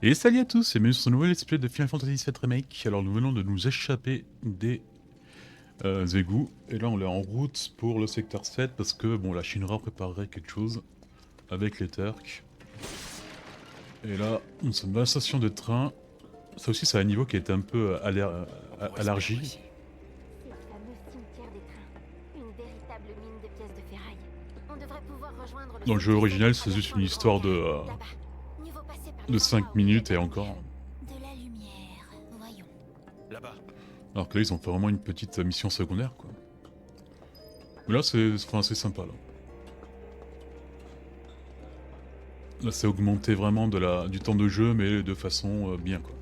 Et salut à tous et bienvenue sur ce nouvel let's play de Final Fantasy VII Remake. Alors nous venons de nous échapper des égouts et là on est en route pour le secteur 7 parce que bon la Shinra préparerait quelque chose avec les Turcs. Et là nous sommes dans la station de train. Ça aussi c'est un niveau qui est un peu allergie. C'est le fameux cimetière des trains. Une véritable mine de pièces de ferraille. On devrait pouvoir rejoindre le Dans le jeu secteur original en c'est juste traversant une le histoire grand canal, là-bas. Mieux vaut passer par de les 5 endroits où il y a minutes de et la encore. lumière. De la lumière. Voyons. Là-bas. Alors que là ils ont fait vraiment une petite mission secondaire quoi. Mais là c'est sympa là. Là c'est augmenté vraiment du temps de jeu mais de façon bien quoi.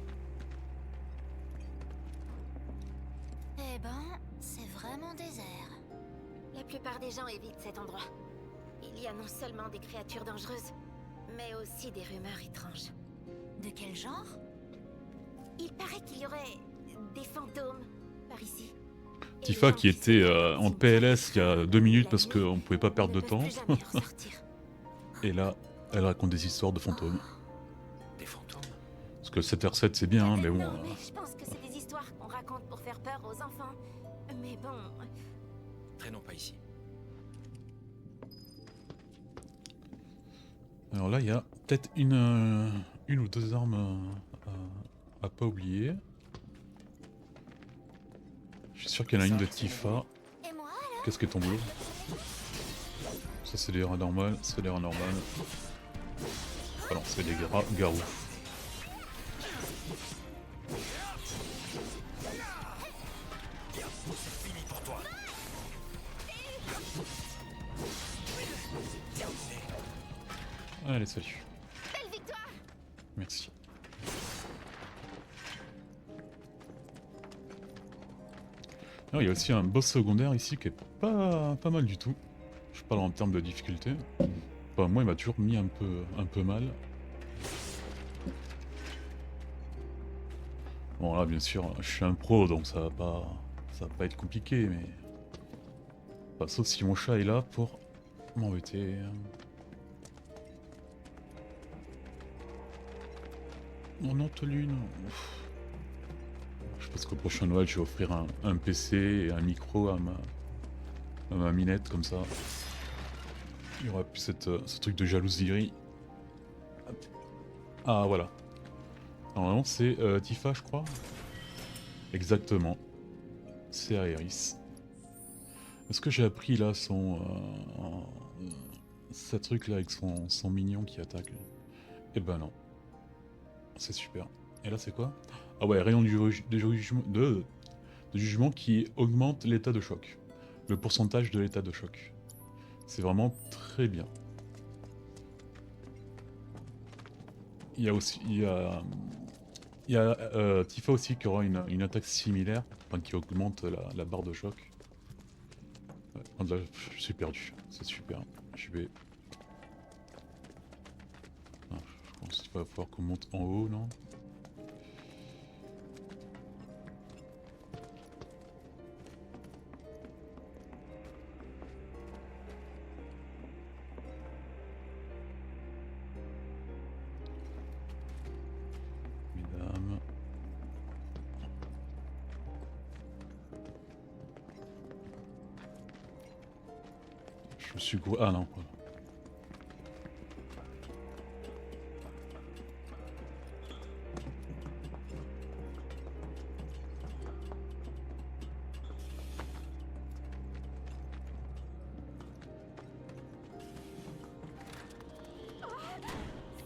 Eh ben, c'est vraiment désert. La plupart des gens évitent cet endroit. Il y a non seulement des créatures dangereuses, mais aussi des rumeurs étranges. De quel genre? Il paraît qu'il y aurait des fantômes par ici. Et Tifa les gens qui était se trouvent dans en le cimetière PLS il y a 2 minutes parce la nuit qu'on pouvait pas perdre de ne peuvent temps. plus jamais en sortir. Et là, elle raconte des histoires de fantômes. Des fantômes. Parce que 7h7 c'est bien, hein, mais bon. Non, mais je pense que c'est des histoires qu'on raconte pour faire peur aux enfants. Mais bon, Traînons pas ici. Alors là, il y a peut-être une ou deux armes à pas oublier. Je suis sûr qu'il y en a une de Tifa. et moi alors? Qu'est-ce qui est ton boulot? Ça c'est des rats normales, c'est des rats normales. Ah non, c'est des garous. Fini pour toi. Allez, salut. Belle victoire! Merci. Alors, il y a aussi un boss secondaire ici qui est pas mal du tout. Je parle en termes de difficulté. Enfin, moi, il m'a toujours mis un peu mal. Bon, là, bien sûr, je suis un pro, donc ça va pas être compliqué, mais... Enfin, sauf si mon chat est là pour m'embêter. Mon Antolune. Je pense qu'au prochain Noël, je vais offrir un PC et un micro à ma minette, comme ça. Il y aura plus ce truc de jalousie. Hop. Ah, voilà. Normalement, c'est Tifa, je crois. Exactement. C'est Aeris. Est-ce que j'ai appris là ce truc là avec son mignon qui attaque? Eh ben non. C'est super. Et là, c'est quoi? Ah ouais, rayon de jugement qui augmente l'état de choc. Le pourcentage de l'état de choc. C'est vraiment très bien. Il y a aussi... Il y a Tifa aussi qui aura une attaque similaire, enfin qui augmente la barre de choc. Ouais, là, je suis perdu, c'est super. Je vais... Ah, je pense qu'il va falloir qu'on monte en haut, non? Mesdames... Je me suis gros... Ah non, voilà.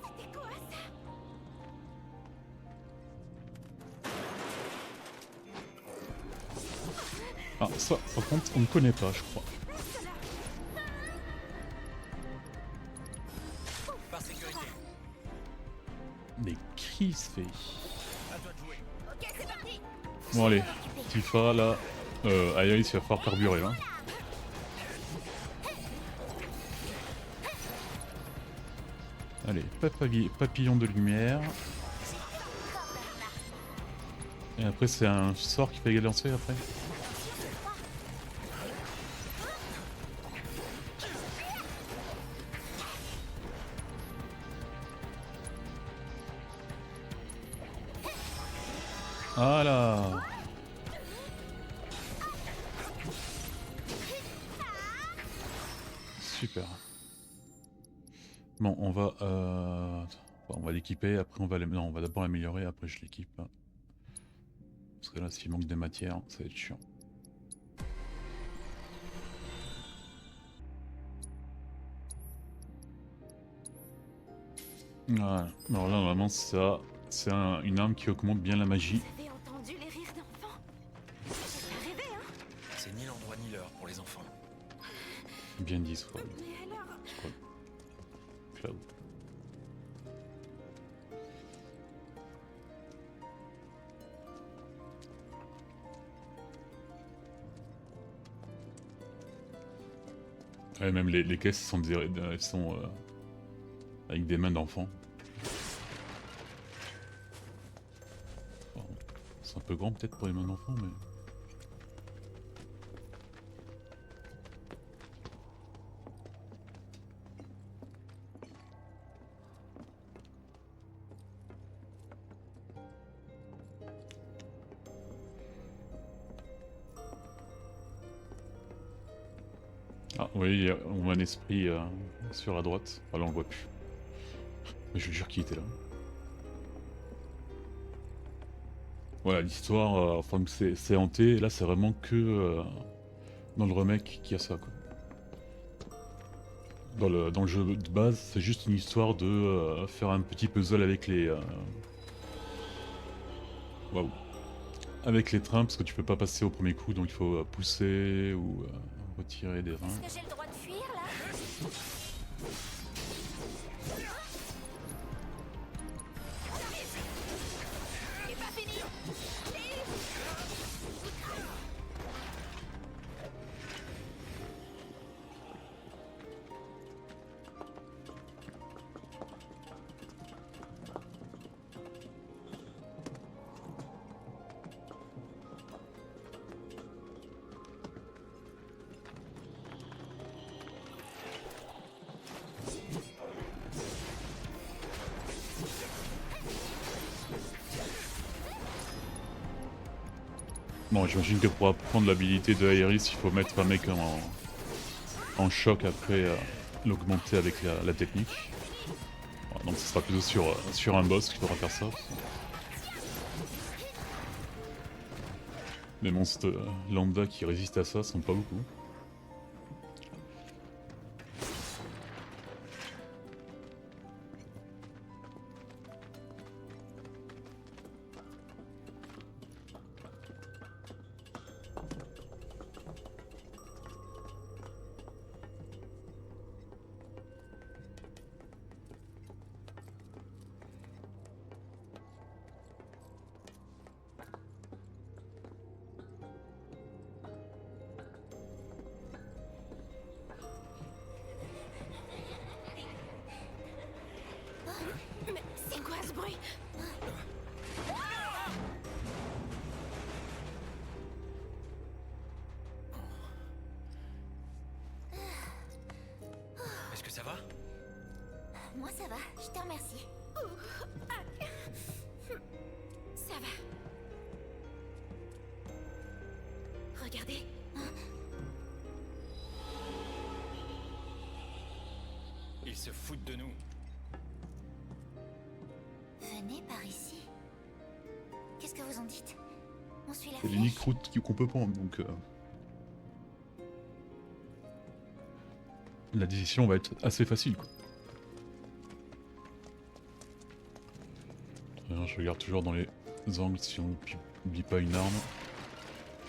C'était quoi ça? Ah, ça, par contre, on ne connaît pas, je crois. Par sécurité. Mais Chris fait... À toi de jouer. Ok, c'est parti! Bon allez, Tifa là... Aeris, il va falloir carburer là. Allez, papillon de lumière. Et après c'est un sort qui fait lancer après. Voilà. Super. Bon, on va l'équiper, après on va non, on va d'abord l'améliorer, après je l'équipe. Parce que là, s'il manque des matières, ça va être chiant. Voilà. Alors là, normalement, ça, c'est une arme qui augmente bien la magie. Vous avez entendu les rires d'enfants? J'ai pas rêvé, hein? C'est ni l'endroit ni l'heure pour les enfants. Bien dit, Scroll. Mais alors... Scroll. Cloud. Ouais, même les caisses sont, elles sont avec des mains d'enfants. Bon, c'est un peu grand peut-être pour les mains d'enfants, mais... Ah oui, on voit un esprit sur la droite. Ah là on le voit plus. Mais je jure qu'il était là. Voilà, l'histoire, enfin que c'est hanté, là c'est vraiment que dans le remake qu'il y a ça quoi. Dans le jeu de base, c'est juste une histoire de faire un petit puzzle avec les... Waouh. Avec les trains, parce que tu peux pas passer au premier coup, donc il faut pousser ou retirer des reins. Est-ce que j'ai le droit de fuir, là? C'est pas fini! Bon, j'imagine que pour apprendre l'habilité de Aeris, il faut mettre un mec en choc après l'augmenter avec la technique. Voilà, donc ce sera plutôt sur un boss qu'il faudra faire ça. Les monstres lambda qui résistent à ça sont pas beaucoup. Mais c'est quoi ce bruit? Est-ce que ça va? Moi ça va, je te remercie. Ça va. Regardez. Ils se foutent de nous. Venez par ici. Qu'est-ce que vous en dites? On suit la C'est flèche. l'unique route qu'on peut prendre, donc... La décision va être assez facile, quoi. Très bien, je regarde toujours dans les angles si on n'oublie pas une arme.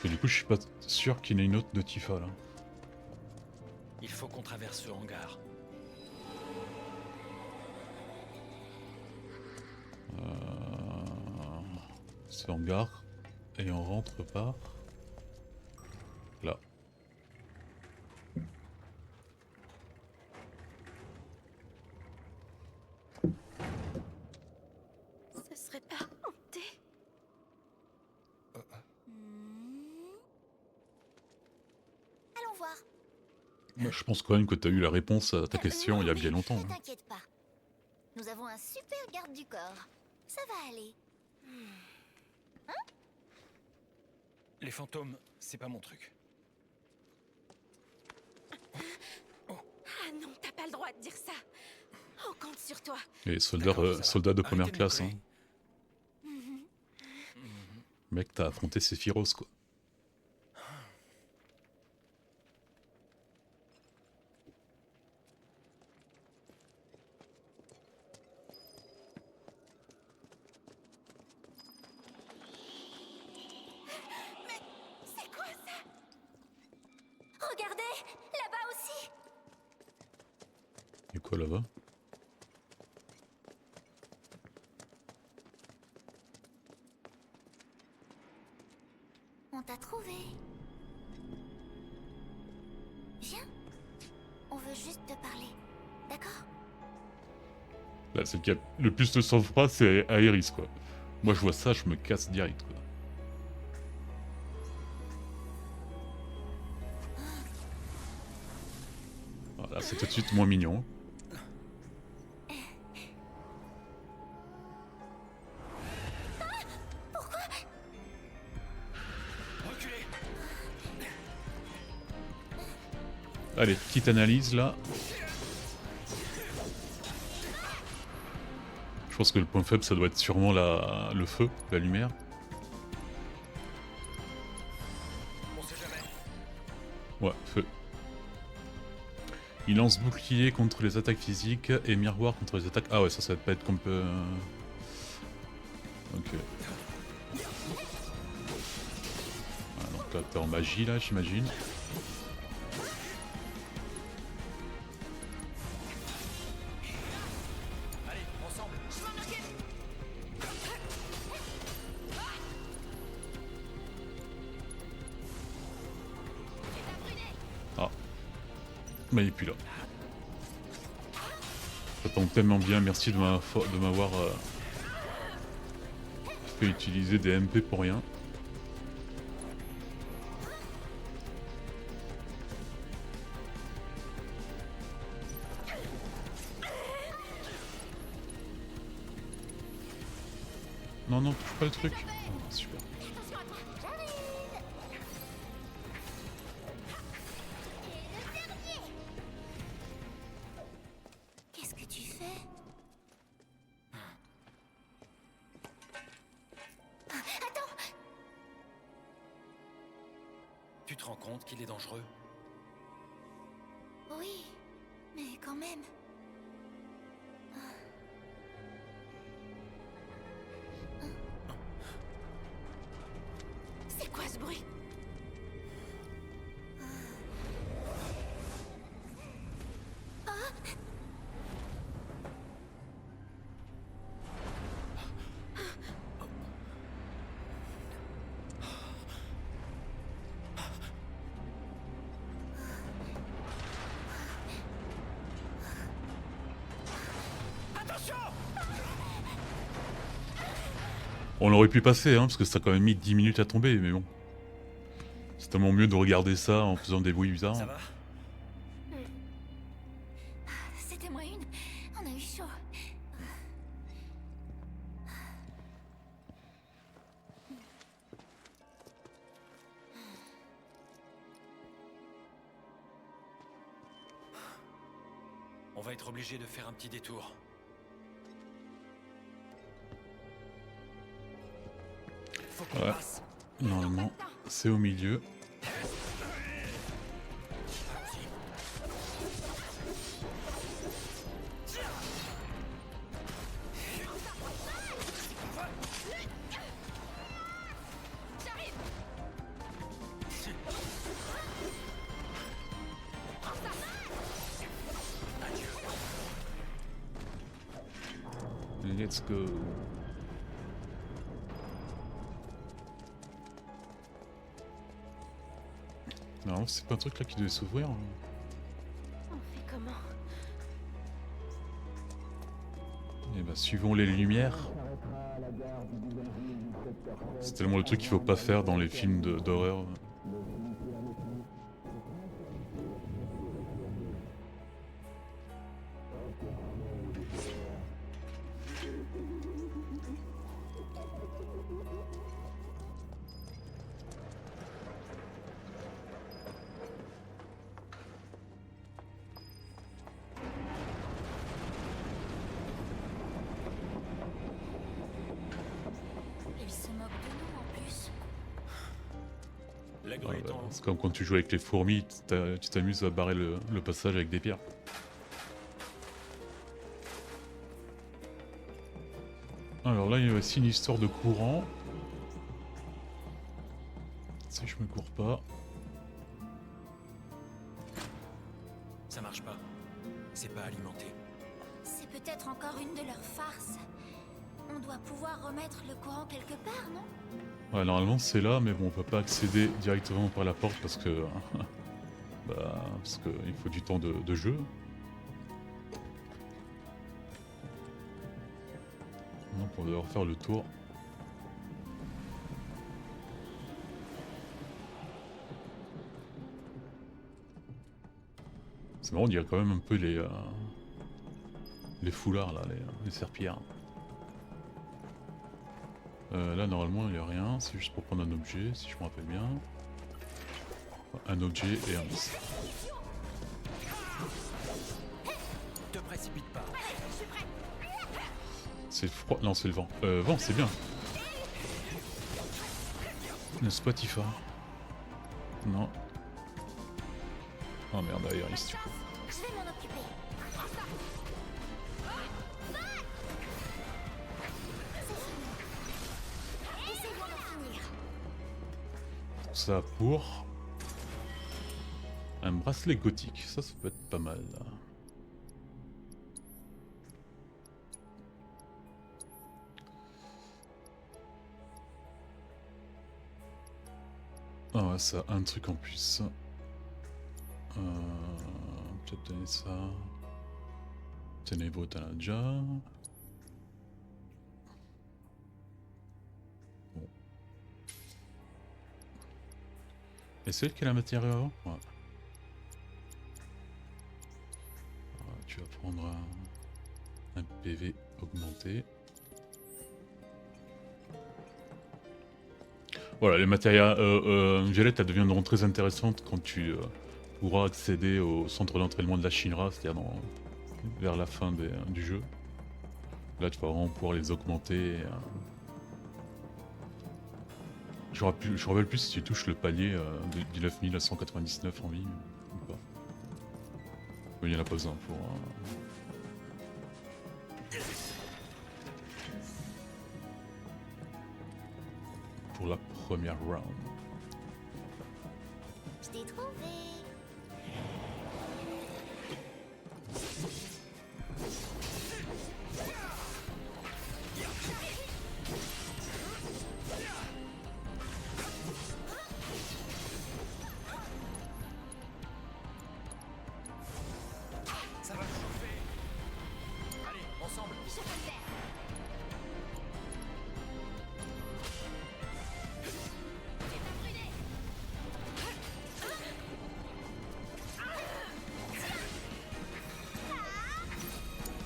Et du coup, je suis pas sûr qu'il y en ait une autre de Tifa, là. Il faut qu'on traverse ce hangar. Ce hangar. Et on rentre par... là. Ce serait pas hanté. Allons voir. Moi, je pense quand même que tu as eu la réponse à ta question il y a bien longtemps. Ne Hein. t'inquiète pas. Nous avons un super garde du corps. Ça va aller. Hein? Les fantômes, c'est pas mon truc. Ah non, t'as pas le droit de dire ça. On compte sur toi. Et soldats, D'accord, ça va. soldats de première Arrêtez de me classe, hein. gueuler. Mec, t'as affronté Sephiroth, quoi. C'est quoi ça? Regardez, là-bas aussi. Et quoi là-bas? On t'a trouvé. Viens. On veut juste te parler. D'accord? Là, celle qui a le plus de sang-froid, c'est Aerys, quoi. Moi, je vois ça, je me casse direct, quoi. Voilà, c'est tout de suite moins mignon. Reculez. Allez, petite analyse, là. Je pense que le point faible, ça doit être sûrement le feu, la lumière. On sait jamais. Ouais, feu. Il lance bouclier contre les attaques physiques et miroir contre les attaques... Ah ouais, ça va pas être comme peu... Ok. Ah, donc là, t'es en magie, là, j'imagine. Allez, ensemble. Ah. Mais il est plus là. Ça tombe tellement bien, merci de m'avoir fait utiliser des MP pour rien. Non, non, touche pas le truc. Ah, super. Attention à toi. J'arrive. Et le dernier. Qu'est-ce que tu fais? Attends. Tu te rends compte qu'il est dangereux? Oui, mais quand même. C'est quoi ce bruit? Attention! On aurait pu passer, hein, parce que ça a quand même mis 10 minutes à tomber, mais bon. C'est tellement mieux de regarder ça en faisant des bruits bizarres. Ça va? C'était moi une. On a eu chaud. On va être obligé de faire un petit détour. Faut qu'on Ouais. passe. Normalement, c'est au milieu. Let's go. Non, c'est pas un truc là qui devait s'ouvrir. Hein. On fait comment? Et bah, suivons les lumières. C'est tellement le truc qu'il faut pas faire dans les films d'horreur. la grue Ouais, est en haut. c'est comme quand tu joues avec les fourmis, tu t'amuses à barrer le passage avec des pierres. Alors là, il y a aussi une histoire de courant. Si je me cours pas. Ça marche pas. C'est pas alimenté. C'est peut-être encore une de leurs farces. On doit pouvoir remettre le courant quelque part, non? Ouais, normalement c'est là, mais bon, on peut pas accéder directement par la porte parce que... parce qu'il faut du temps de jeu. Donc on va devoir faire le tour. C'est marrant, on dirait quand même un peu les foulards là, les serpillères. Là normalement il n'y a rien, c'est juste pour prendre un objet, si je me rappelle bien. Un objet et un miss. Te précipite pas. C'est froid, non c'est le vent. Vent c'est bien. N'est-ce pas Tifa? Non. Oh merde, d'ailleurs il se tue. Je vais m'en occuper. Essayons d'en finir. Ça pour un bracelet gothique, ça peut être pas mal là. Ah ouais, ça, un truc en plus. Peut-être donner ça. Ténébreux, t'en as déjà. Bon. Et c'est elle qui a la matière avant? Ouais. Tu vas prendre un PV augmenté. Voilà, les matériaux violettes, elles deviendront très intéressantes quand tu pourras accéder au centre d'entraînement de la Shinra, c'est-à-dire vers la fin du jeu. Là, tu vas vraiment pouvoir les augmenter. Je me rappelle plus si tu touches le palier du 9199 en vie ou pas. Mais il n'y en a pas besoin pour... pour la première round. Je t'ai trouvé. Ça va chauffer. Allez, ensemble. Je peux le faire. J'ai pas brûlé.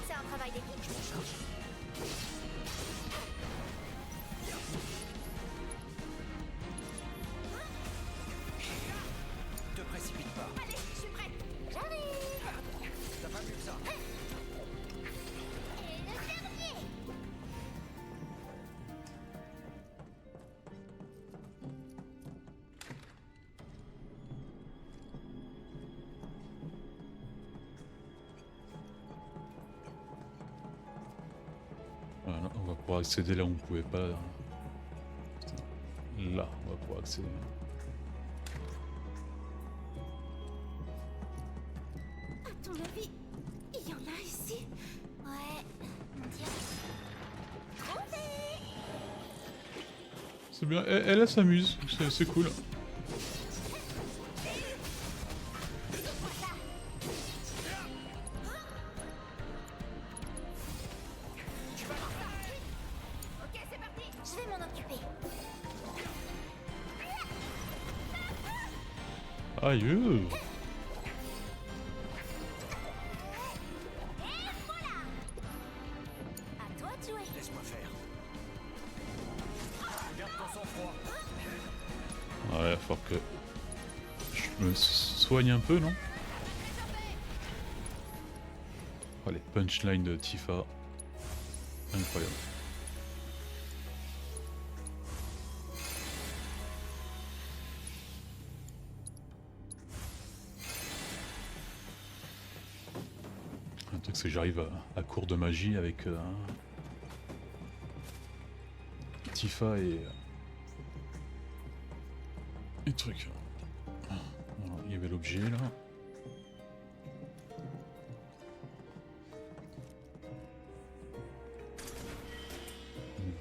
C'est un travail d'équipe. Je m'en charge. Te précipite pas. Allez, je suis prête. J'arrive. T'as pas vu ça? Et le dernier. Voilà, on va pouvoir accéder là où on pouvait pas. Là, on va pouvoir accéder. À ton avis, il y en a ici? Ouais, on dirait. Trouvé. C'est bien, elle s'amuse, c'est cool. Ok, c'est parti. Je vais m'en occuper. Aïe! À toi de jouer. Laisse-moi faire. Garde ton sang-froid. Ouais, il va falloir que je me soigne un peu, non? Oh, les punchlines de Tifa. Incroyable. truc c'est que j'arrive à court de magie avec Tifa et truc. Voilà, il y avait l'objet là.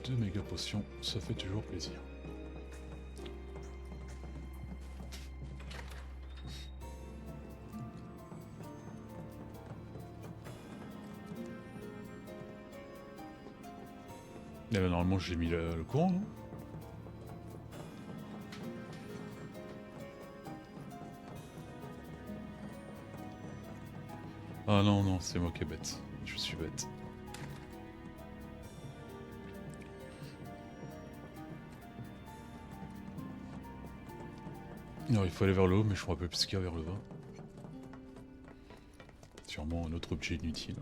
Deux méga potions, ça fait toujours plaisir. Et là, normalement j'ai mis le courant, non? Ah non, non, c'est moi qui est bête. Je suis bête. Non, il faut aller vers le haut, mais je me rappelle plus ce qu'il y a vers le bas. Sûrement un autre objet inutile.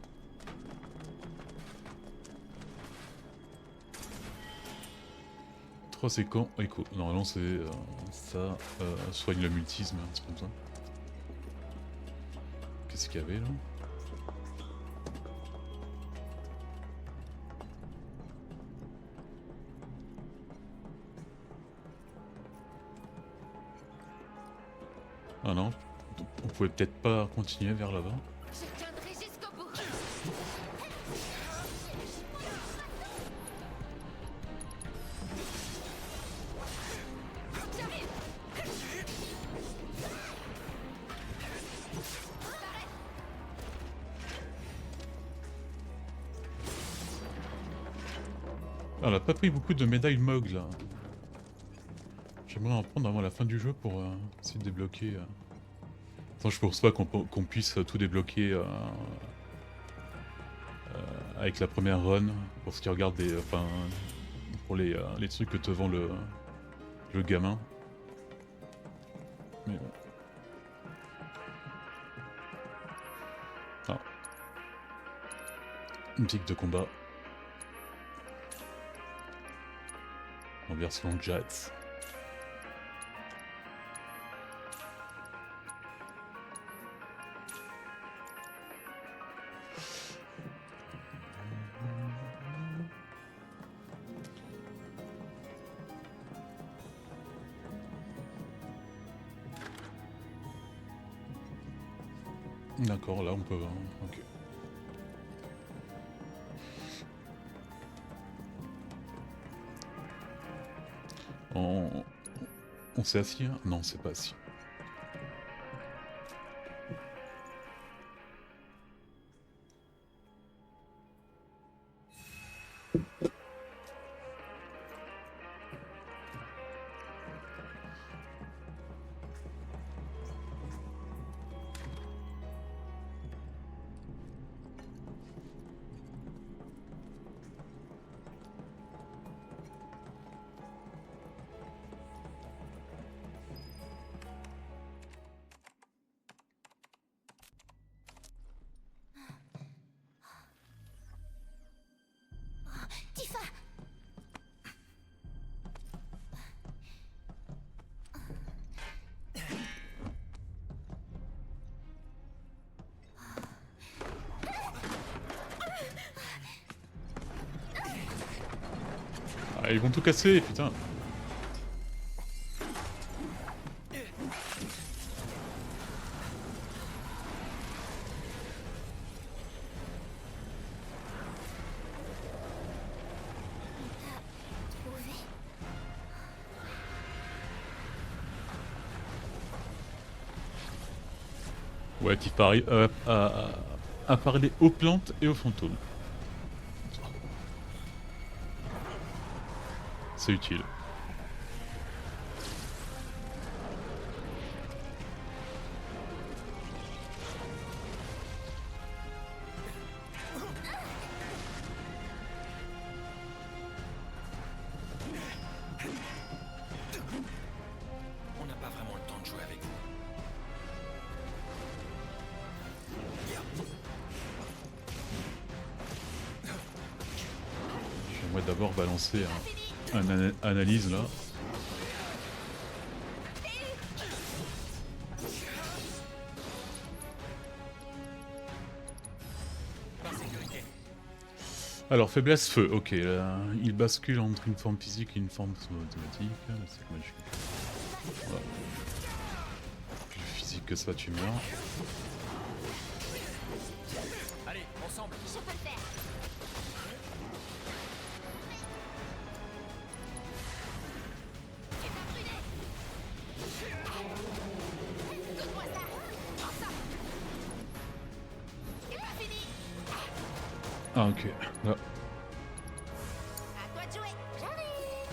Trois séquents écho. Normalement c'est ça, soigne le mutisme, hein, c'est comme ça. Qu'est-ce qu'il y avait là? Ah non, on pouvait peut-être pas continuer vers là-bas. Je tiendrai jusqu'au bout. J'arrive. Ah, on a pas pris beaucoup de médailles Mog là. J'aimerais en prendre avant la fin du jeu pour essayer de débloquer. Attends, je pense pas qu'on puisse tout débloquer avec la première run pour ce qui regarde des. Enfin. Pour les trucs que te vend le gamin. Mais bon. Ah. Musique de combat. En version jazz. D'accord, là on peut. Ok. On s'est assis hein? Non, c'est pas assis. Tifa. Ah, ils vont tout casser, putain. Ouais, Tifa arrive à parler aux plantes et aux fantômes. C'est utile. On n'a pas vraiment le temps de jouer avec vous. J'aimerais d'abord balancer un analyse là. Alors, faiblesse feu, ok. Là, il bascule entre une forme physique et une forme automatique. C'est magique. Voilà. Plus physique que ça, tu meurs. Allez, ensemble. Je peux le faire. Donne-moi ça. Ensemble. C'est pas fini. Ah, ok. Là. À toi de jouer. J'arrive.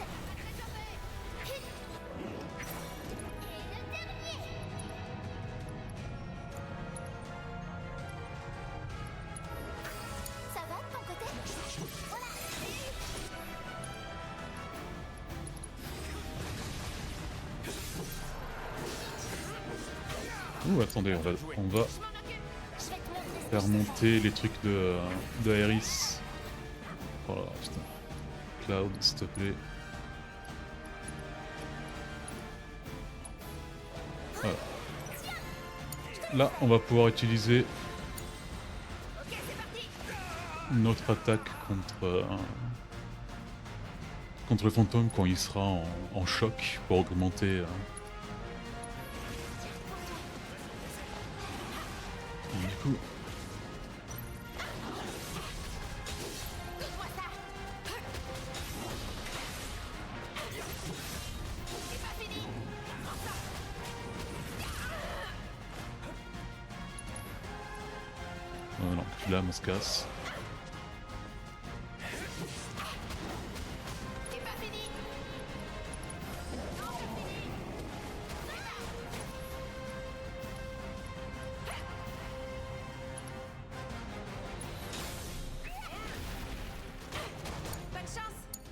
Et le dernier. Ça va de ton côté? Voilà. Ouh, attendez, on va Je m'en occupe. Je vais te montrer ce que faire je sais monter les trucs de Aeris. Oh là là, putain. Cloud, s'il te plaît. Voilà. Là, on va pouvoir utiliser Ok, c'est parti. notre attaque contre le fantôme quand il sera en choc pour augmenter. Du coup, Donne-moi ça. C'est pas fini. non, puis là, on se casse. C'est pas fini. Bonne chance.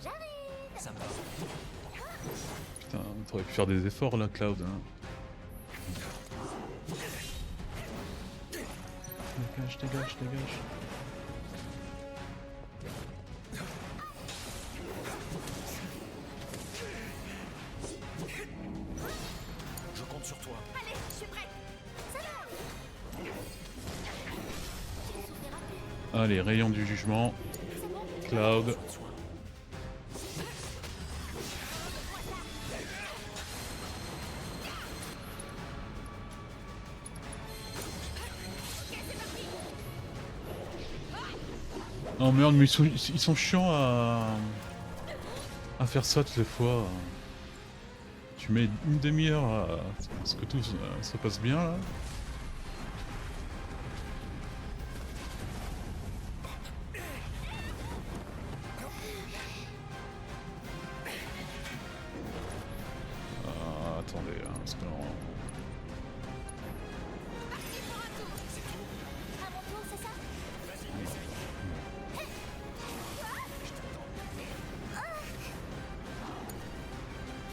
J'arrive. Ça me va. Putain, t'aurais pu faire des efforts là, Cloud. Hein. Dégage, dégage, dégage. Je compte sur toi. Allez, je suis prête. Ça va. Tu ne souffriras plus. Allez, rayon du jugement. Cloud. Prends soin. Oh merde, mais ils sont chiants à faire ça toutes les fois. Tu mets une demi-heure à ce que tout se passe bien là. Attendez, hein, parce que À mon tour, c'est ça?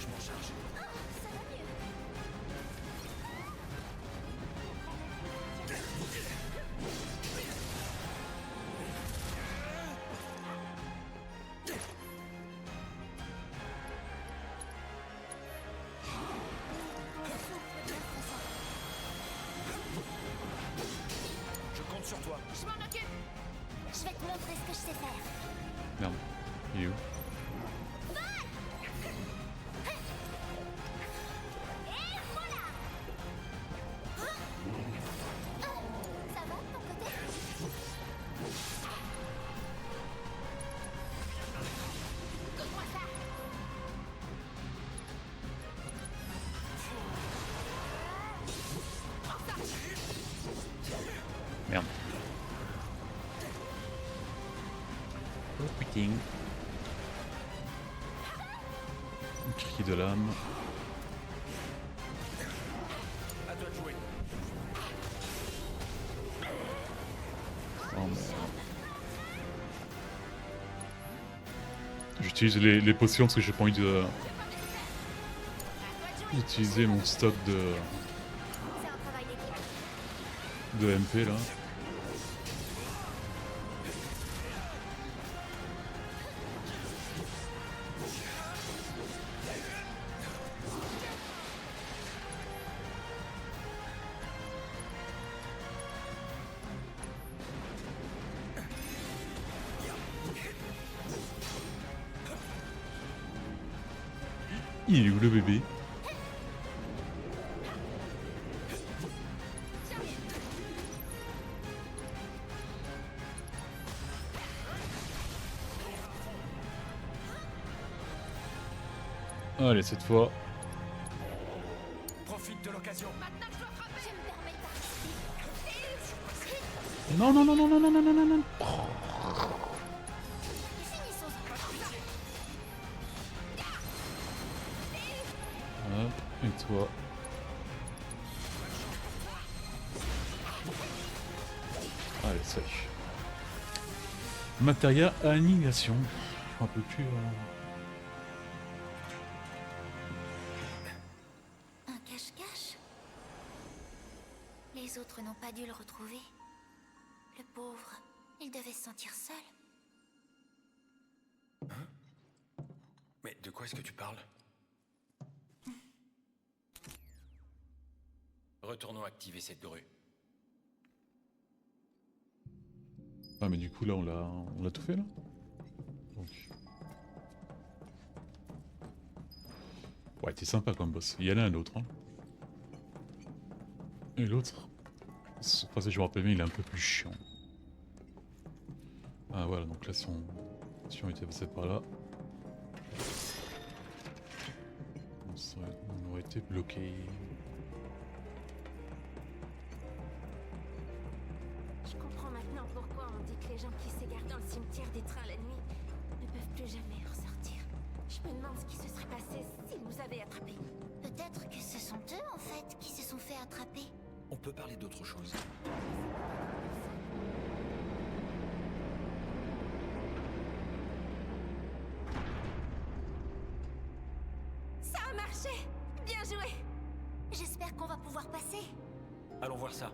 Je m'en charge. Ça va mieux. Je compte sur toi. Je m'en occupe. Je vais te montrer ce que je sais faire. merde. Il est où? Et voilà. Ça va de ton côté? Donne-moi ça. Merde. Oh putain. Cri de l'âme. À toi de jouer. Oh merde. J'utilise les potions parce que j'ai pas envie d'utiliser mon stock C'est un travail d'équipe. de MP là. Il est où le bébé? Allez, cette fois. Profite de l'occasion. Je me permets de participer. Non, non, non, non, non, non, non, non, non, non. Finissons. Hop, et toi. Allez, salut. Matériel annihilation. Un peu plus. Un cache-cache? Les autres n'ont pas dû le retrouver. Le pauvre, il devait se sentir seul. Mais de quoi est-ce que tu parles? Retournons activer cette grue. Ah mais du coup là on l'a tout fait là. Donc. Ouais, t'es sympa comme boss. Il y en a un autre. Hein. Et l'autre, enfin si je me rappelle bien, il est un peu plus chiant. Ah voilà, donc là si on était passé par là, on aurait été bloqué. Je comprends maintenant pourquoi on dit que les gens qui s'égarent dans le cimetière des trains la nuit ne peuvent plus jamais ressortir. Je me demande ce qui se serait passé s'ils nous avaient attrapés. Peut-être que ce sont eux, en fait, qui se sont fait attraper. On peut parler d'autre chose. Ça a marché! Bien joué! J'espère qu'on va pouvoir passer. Allons voir ça.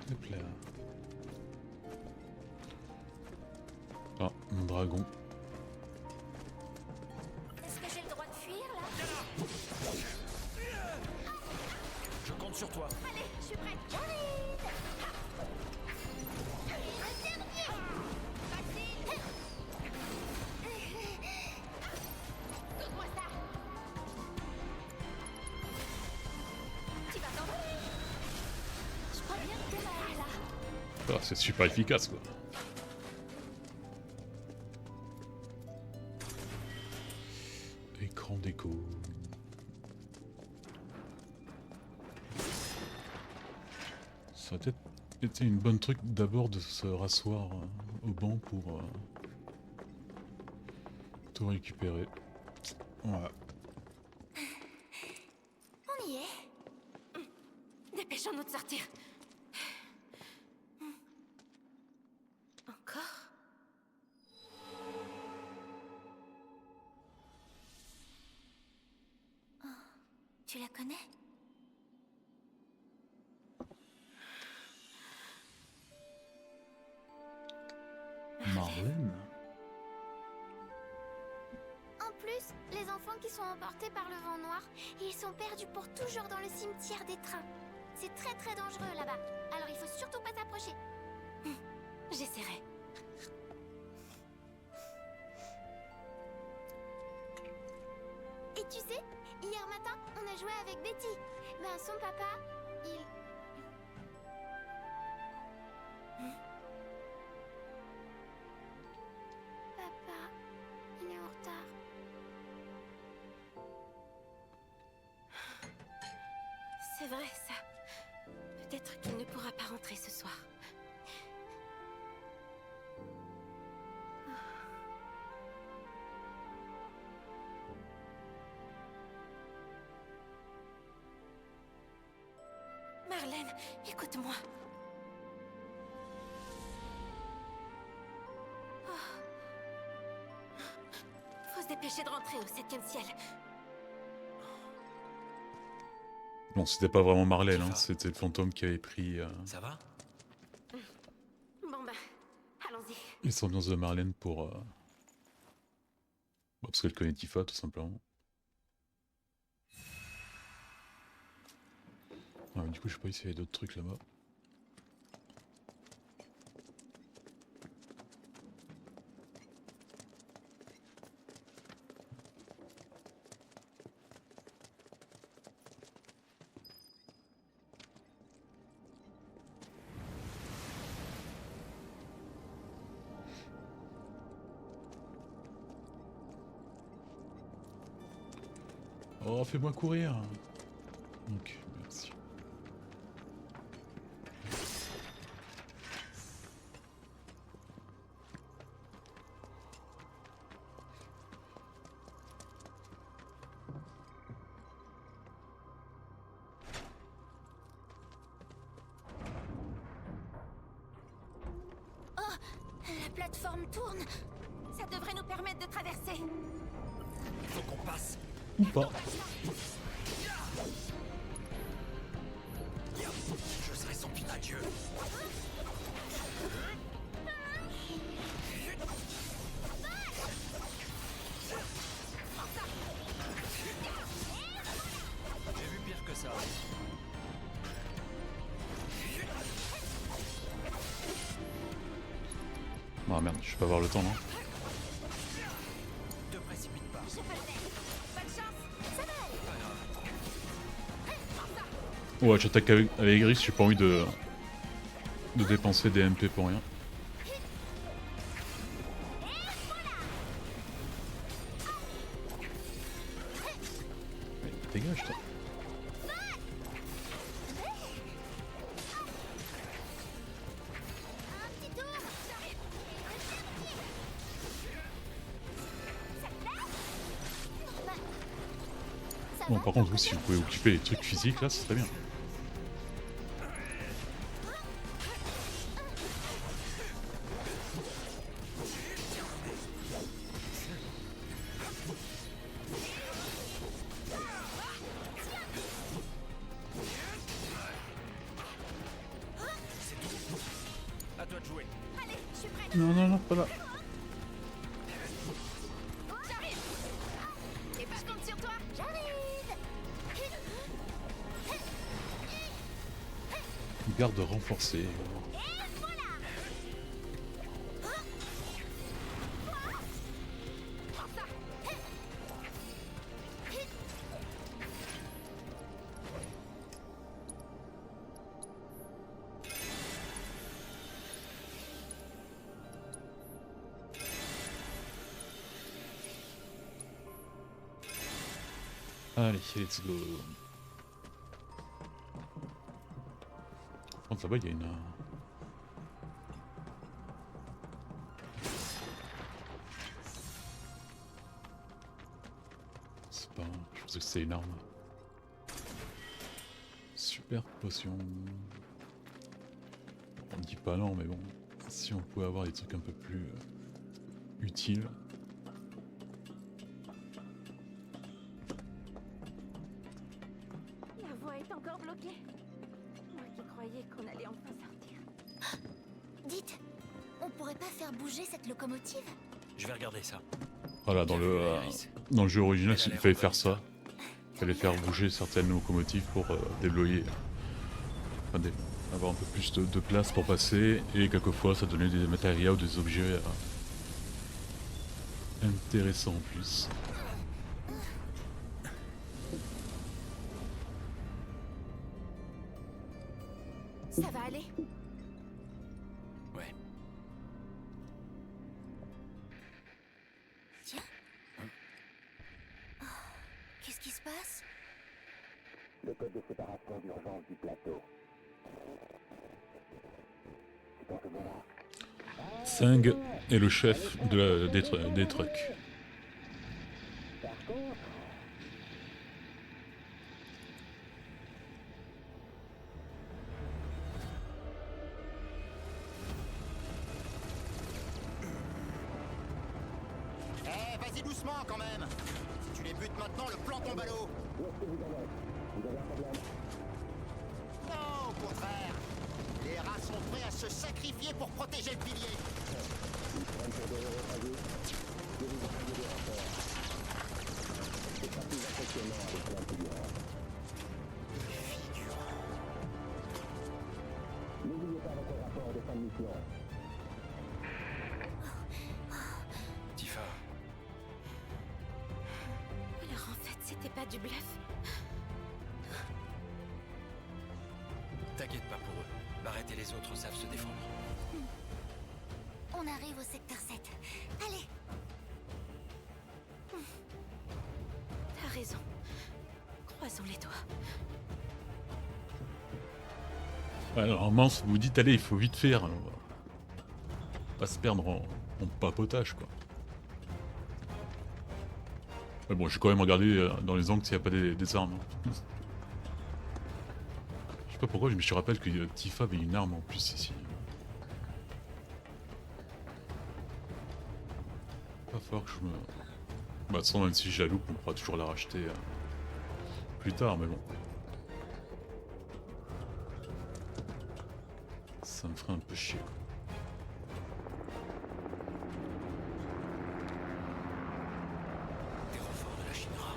Hop là. Ah, mon dragon. Est-ce que j'ai le droit de fuir, là? Je compte sur toi. Allez, je suis prête. J'arrive! Le dernier! Facile! Donne-moi ça! Tu vas t'envoler! Je crois bien que t'es mal, là. Ah, c'est super efficace quoi. Écran déco. Ça aurait peut-être été une bonne truc d'abord de se rasseoir au banc pour tout récupérer. Voilà. On y est. Dépêchons-nous de sortir. Encore? Oh, tu la connais? Marlène. En plus, les enfants qui sont emportés par le vent noir, ils sont perdus pour toujours dans le cimetière des trains. C'est très très dangereux là-bas, alors il faut surtout pas s'approcher. J'essaierai. Et tu sais, hier matin, on a joué avec Betty. Ben, son papa, il... Papa, il est en retard. C'est vrai, ça. Peut-être qu'il ne pourra pas rentrer ce soir. Marlène, écoute-moi. Faut se dépêcher de rentrer au 7e ciel. Bon, c'était pas vraiment Marlène, hein, Ça va. c'était le fantôme qui avait pris Ça va? Bon ben, allons-y. les ambiances de Marlène pour... parce qu'elle connaît Tifa, tout simplement. Ah, du coup, je sais pas s'il y avait d'autres trucs là-bas. Oh, fais-moi courir. Donc, merci. La plateforme tourne. Ça devrait nous permettre de traverser. Il faut qu'on passe. Ou pas. Je serai son adieu. J'ai vu pire que ça. Ah merde, je vais pas avoir le temps non. Te précipite pas. Je peux le faire. Bonne chance. Ça va aller. Ouais, j'attaque avec Gris, j'ai pas envie de dépenser des MP pour rien. Mais dégage toi. Un petit tour. Ça Bon, va, par contre, vous, si vous pouvez occuper les trucs physiques là, c'est très bien. À toi de jouer. Allez, je suis prête. Non, non, non, pas là. J'arrive. Et pas je compte sur toi. J'arrive. Garde renforcée. Allez, let's go. Par contre, là-bas, il y a une... C'est pas... Je pensais que c'était une arme. Super potion. On dit pas non, mais bon. Si on pouvait avoir des trucs un peu plus utiles. La voie est encore bloquée. Moi qui croyais qu'on allait enfin sortir. Dites, on pourrait pas faire bouger cette locomotive? Je vais regarder ça. Voilà, dans le jeu original, il fallait faire ça. Il fallait faire bouger certaines locomotives pour débloquer. Enfin, avoir un peu plus de place pour passer. Et quelquefois, ça donnait des matériaux ou des objets intéressants en plus. Ça va aller. Ouais. Tiens. Oh, qu'est-ce qui se passe? Le code de séparation d'urgence du plateau. C'est dans ce moment-là. Singh est le chef des trucks. Par contre, vas-y doucement quand même. Si tu les butes maintenant, le plan tombe à l'eau. où est-ce que vous en êtes? Vous avez un problème? Non, au contraire. Les rats sont prêts à se sacrifier pour protéger le pilier. Ils prennent pour des héros tragiques. Je vous envoie des rapports. C'est pas plus impressionnant avec l'intégration. violent. Tifa, Alors en fait, c'était pas du bluff. t'inquiète pas pour eux. Barrett et les autres savent se défendre. On arrive au secteur 7. Allez. T'as raison. Croisons les doigts. Ouais, normalement, si vous vous dites, allez, il faut vite faire. On va pas se perdre en papotage, quoi. Mais bon, j'ai quand même regardé dans les angles s'il n'y a pas des armes. Hein. Je sais pas pourquoi, je me rappelle que Tifa avait une arme en plus ici. Pas fort que je me... Bah, sans même si je la loupe, on pourra toujours la racheter plus tard, mais bon. Ça me ferait un peu chier, quoi. Des renforts de la Shinra.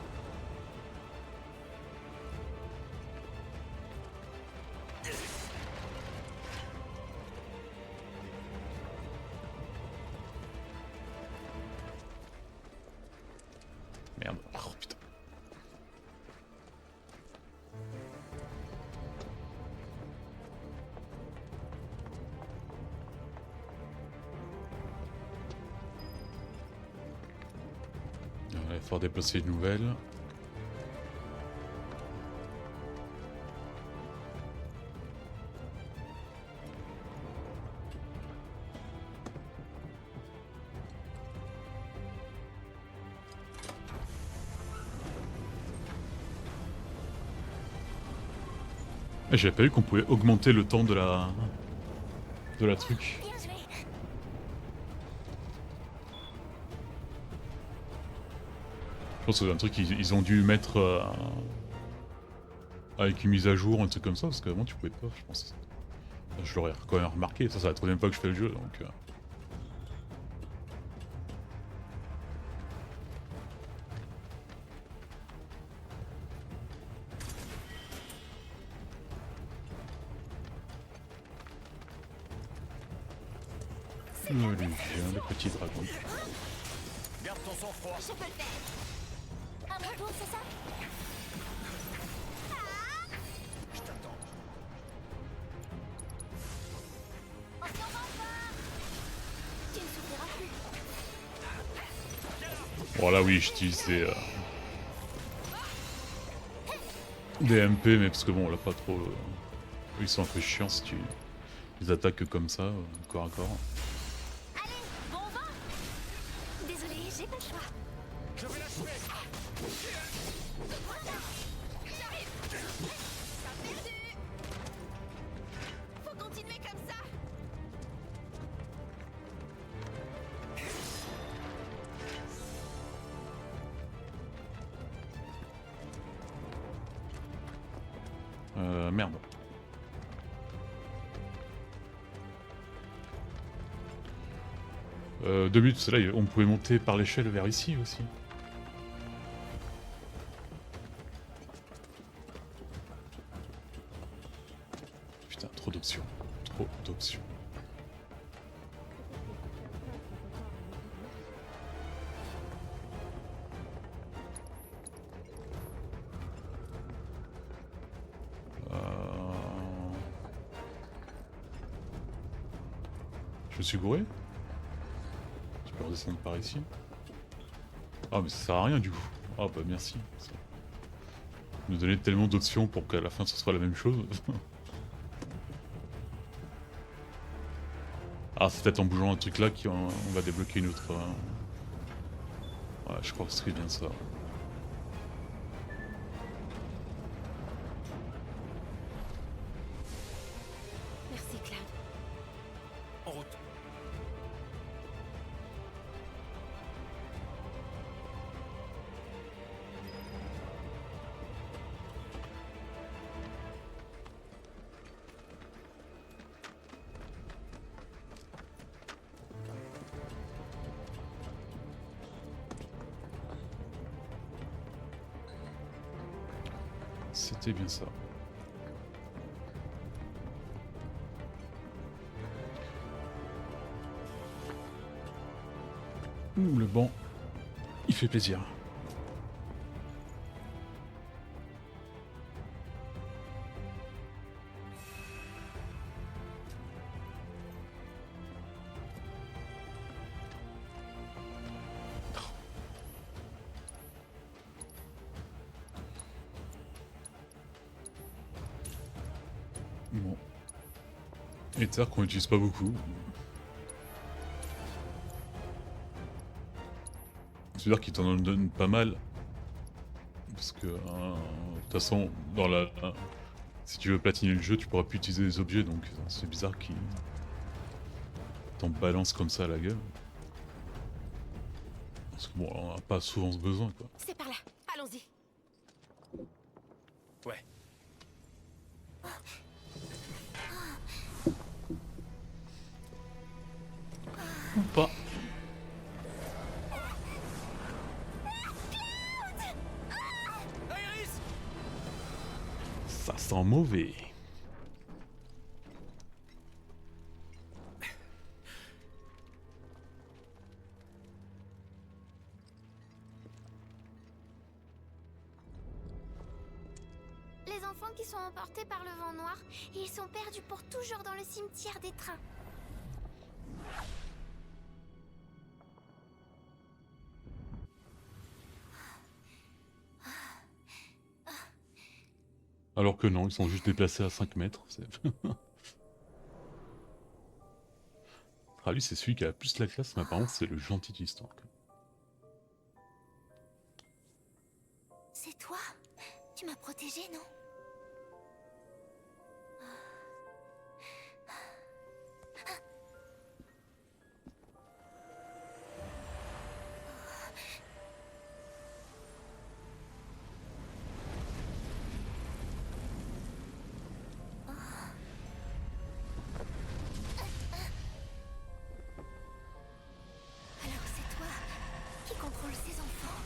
Merde. Oh putain. Il va falloir déplacer une nouvelle. J'avais pas vu qu'on pouvait augmenter le temps de la truc. Bien joué. Je pense que c'est un truc qu'ils ont dû mettre avec une mise à jour, un truc comme ça, parce qu'avant tu pouvais pas, je pense. Je l'aurais quand même remarqué, ça c'est la troisième fois que je fais le jeu, donc... Le petit dragon. Garde ton sang-froid. Je peux le faire. À mon tour, c'est ça? Je t'attends. On s'en va pas. Tu ne souffriras plus. Bon là oui, j'utilise des MP, mais parce que bon, là pas trop... ils sont un peu chiants si tu les attaques comme ça, corps à corps. Allez, bon vent. Désolé, j'ai pas le choix. Je vais l'achever. J'arrive. T'as perdu. Faut continuer comme ça. Merde. Deux buts, là on pouvait monter par l'échelle vers ici aussi. Putain, trop d'options. Trop d'options. Je me suis gouré? Je peux redescendre par ici? Ah mais ça sert à rien du coup. Ah bah merci. Ça nous donnait tellement d'options pour qu'à la fin ce soit la même chose. Ah c'est peut-être en bougeant un truc là qu'on va débloquer une autre... Ouais je crois que ce serait bien ça. Merci, Cloud. En route. C'était bien ça. Le banc, il fait plaisir. Bon. Et terre qu'on n'utilise pas beaucoup. C'est-à-dire qu'il t'en donne pas mal. Parce que, de toute façon, dans la... si tu veux platiner le jeu, tu pourras plus utiliser les objets, donc c'est bizarre qu'il t'en balance comme ça à la gueule. Parce que bon, on n'a pas souvent ce besoin, quoi. C'est par là. Allons-y. Ouais. Ou pas. Iris! Ça sent mauvais. Les enfants qui sont emportés par le vent noir, ils sont perdus pour toujours dans le cimetière des trains. Alors que non, ils sont juste déplacés à 5 mètres. Ah, lui, c'est celui qui a plus la classe, mais apparemment, c'est le gentil de l'histoire. C'est toi? Tu m'as protégé, non? Alors c'est toi qui contrôle ces enfants.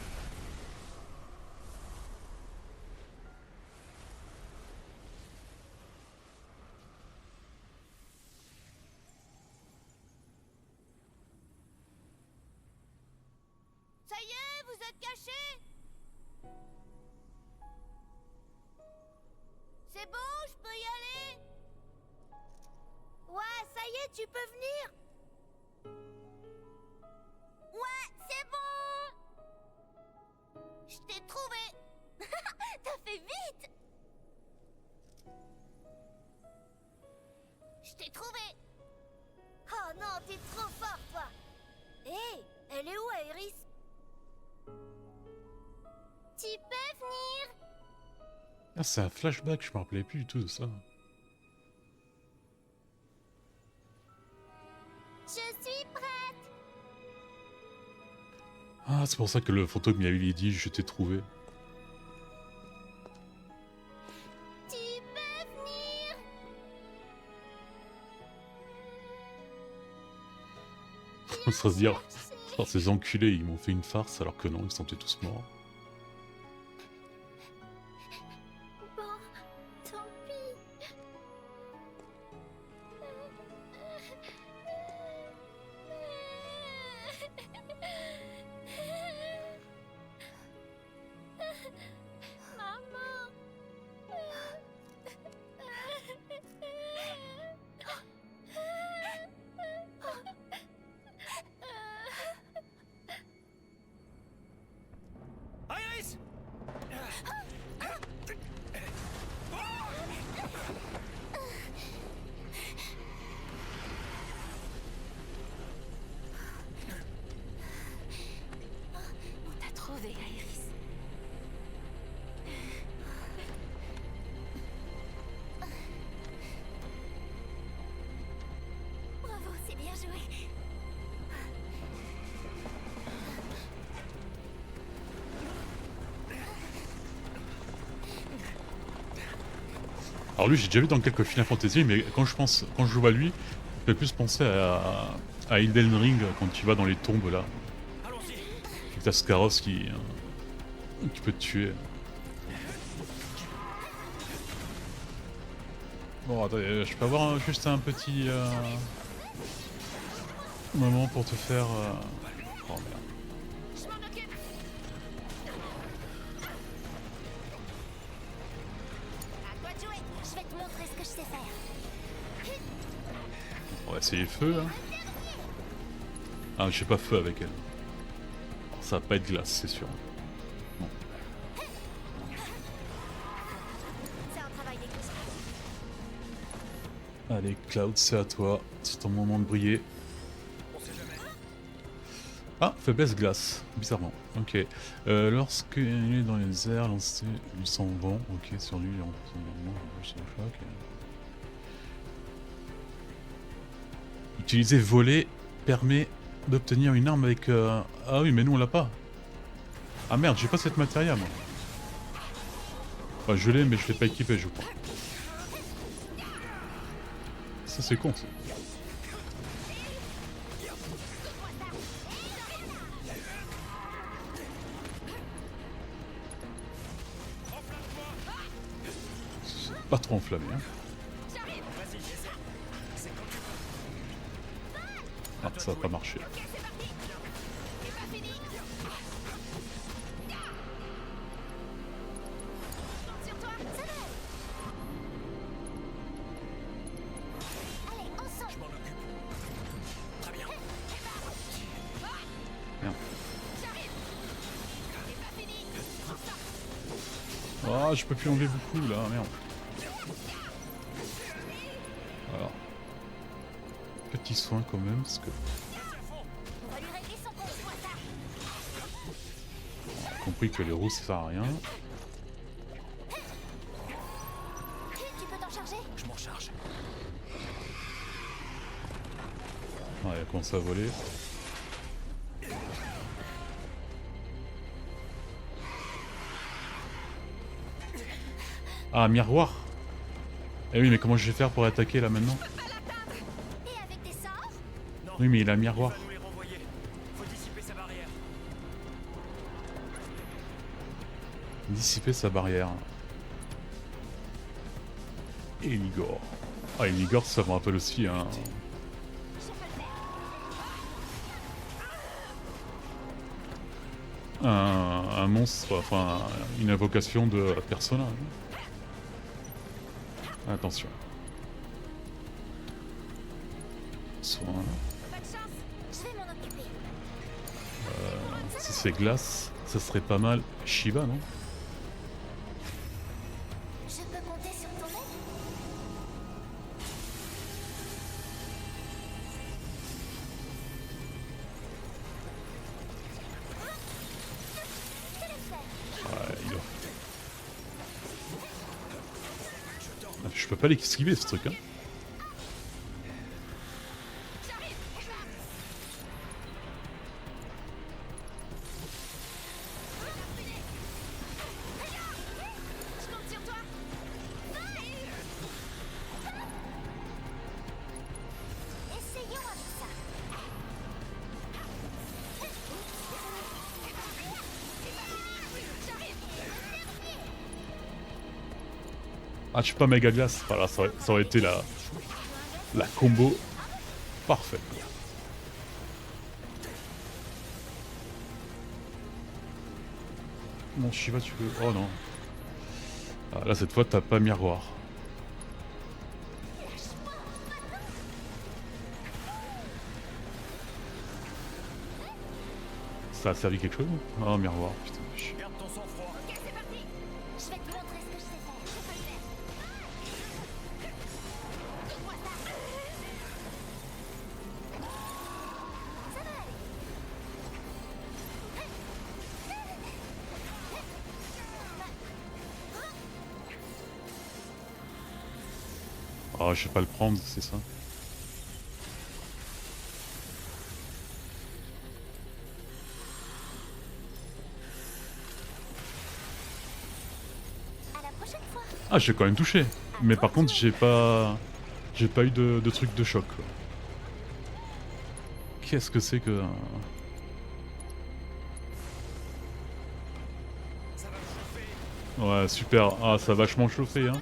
Ça y est, vous êtes cachés? C'est bon, je peux y aller? Ouais, ça y est, tu peux venir? Ouais, c'est bon! Je t'ai trouvé! T'as fait vite! Je t'ai trouvé! Oh non, t'es trop fort, toi! Hé, elle est où, Iris? Tu peux venir? Ah, c'est un flashback, je me rappelais plus du tout de ça. Je suis prête! Ah, c'est pour ça que le fantôme il avait dit je t'ai trouvé. Tu peux venir? On se dire, oh, ces enculés, ils m'ont fait une farce alors que non, ils sont tous morts. Bon, tant pis. Maman. Iris! On t'a trouvé, Iris. Bravo, c'est bien joué. Alors lui, j'ai déjà vu dans quelques Final Fantasy, mais quand je joue à lui, je vais plus penser à Elden Ring quand tu vas dans les tombes là. Allons-y! Et t'as Scaros qui peut te tuer. Bon, attends, je peux avoir juste un petit moment pour te faire. Oh merde. te montrer ce que je sais faire. On va essayer feu hein. Ah j'ai pas feu avec elle. Alors, ça va pas être glace c'est sûr. Bon. C'est un travail d'équipe. Allez Cloud c'est à toi. C'est ton moment de briller. On sait jamais. Ah, faiblesse glace, bizarrement. Ok. Lorsqu'il est dans les airs, lancer lui sans vent. Ok, sur lui, sur le choc. Utiliser voler permet d'obtenir une arme avec... Ah oui, mais nous on l'a pas. Ah merde, j'ai pas cette matériel moi. Enfin, je l'ai, mais je l'ai pas équipé, je crois. Ça c'est con ça. Pas trop enflammé hein. Vas-y, j'essaie. C'est quand tu veux. Ah, ça va pas marcher. Sur toi, ça va. Allez, ensemble. Je m'en occupe. Très bien. Merde. J'arrive. C'est pas fini. Ah, je peux plus enlever beaucoup là, merde. Alors. Petit soin quand même, parce que... On va lui régler son compte, vois ça. On a compris que les roues ça sert à rien. Tu peux t'en charger? Je m'en charge. Ouais, elle commence à voler. Ah, miroir. Eh oui, mais comment je vais faire pour attaquer là maintenant? Et avec des sorts? Non. Oui, mais il a un miroir. Il va nous les renvoyer. Faut dissiper sa barrière. Dissiper sa barrière. Eligor. Ah, Eligor, ça me rappelle aussi un... Un monstre, enfin une invocation de Persona. Attention. Soin. Pas de chance. Je vais m'en occuper. Si c'est glace, ça serait pas mal. Shiva, non? Je peux compter sur ton aide? Ouais, il doit. Ah, je peux pas l'esquiver ce truc, hein. Je compte sur toi. Essayons avec ça. Ah, je suis pas méga glace. Voilà, ça aurait été la combo parfaite. Mon Shiva, tu veux. Oh non. Ah, là, cette fois, t'as pas miroir. Ça a servi quelque chose? Oh, miroir, putain. Garde ton sang-froid. Ok, c'est parti. Je vais te montrer ce que je sais faire. Je peux le faire. Donne-moi ça. Ça va aller. Oh, je sais pas le prendre, c'est ça. À la prochaine fois. Ah, j'ai quand même touché. Mais par contre, j'ai pas eu de truc de choc, quoi. Qu'est-ce que c'est que... Ça va me chauffer. Ouais, super. Ah, ça a vachement chauffé, hein.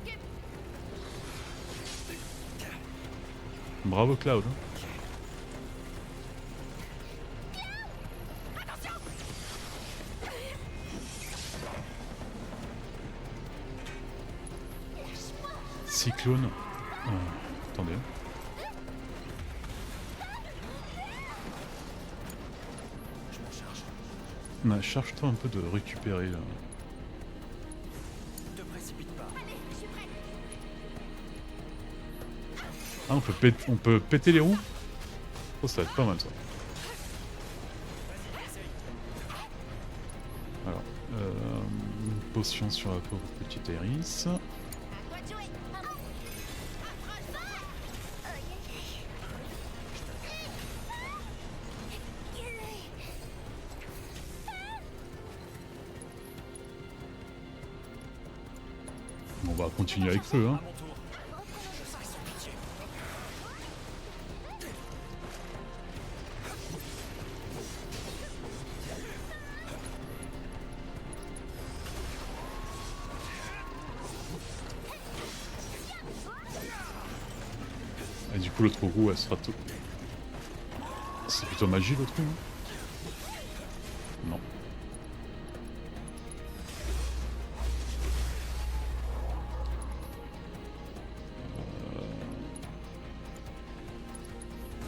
Bravo, Cloud. cyclone. Attendez. Je m'en charge. Ouais, charge-toi un peu de récupérer. Te précipite pas. Ah, on peut péter les roues. Oh, ça va être pas mal ça. Alors, une potion sur la pauvre petite Iris. On va continuer avec feu, hein. À mon tour. Je serai sans pitié. Et du coup, l'autre roue, elle sera tout. C'est plutôt magie l'autre roue, hein. Non.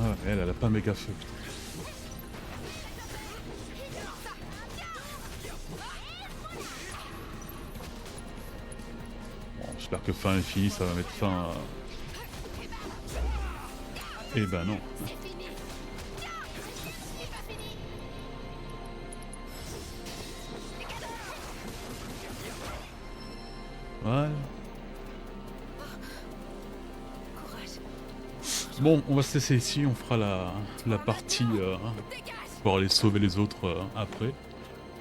Ah, elle a pas méga feu, putain. Bon, j'espère que fin infinie, ça va mettre fin à... Eh ben non. Ouais. Bon, on va se laisser ici, on fera la partie pour aller sauver les autres après.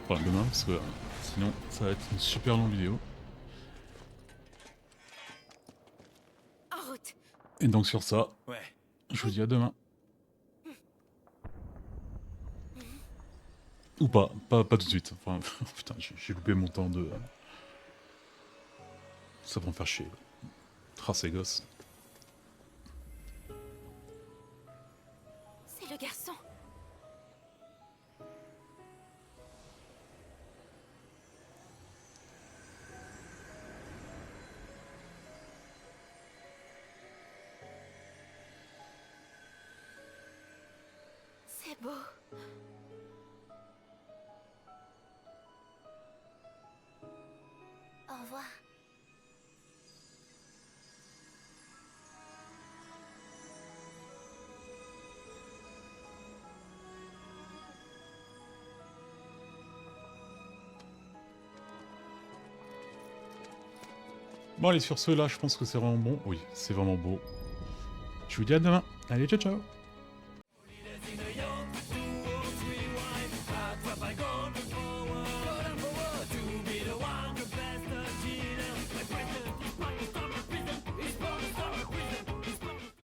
Enfin, demain, parce que sinon, ça va être une super longue vidéo. En route. Et donc sur ça, Ouais. je vous dis à demain. Ou pas tout de suite. Enfin, putain, j'ai loupé mon temps de... Ça va me faire chier. Ah, ces gosses. C'est le garçon. C'est beau. Au revoir. Bon allez, sur ce là, je pense que c'est vraiment bon. Oui, c'est vraiment beau. Je vous dis à demain. Allez, ciao ciao.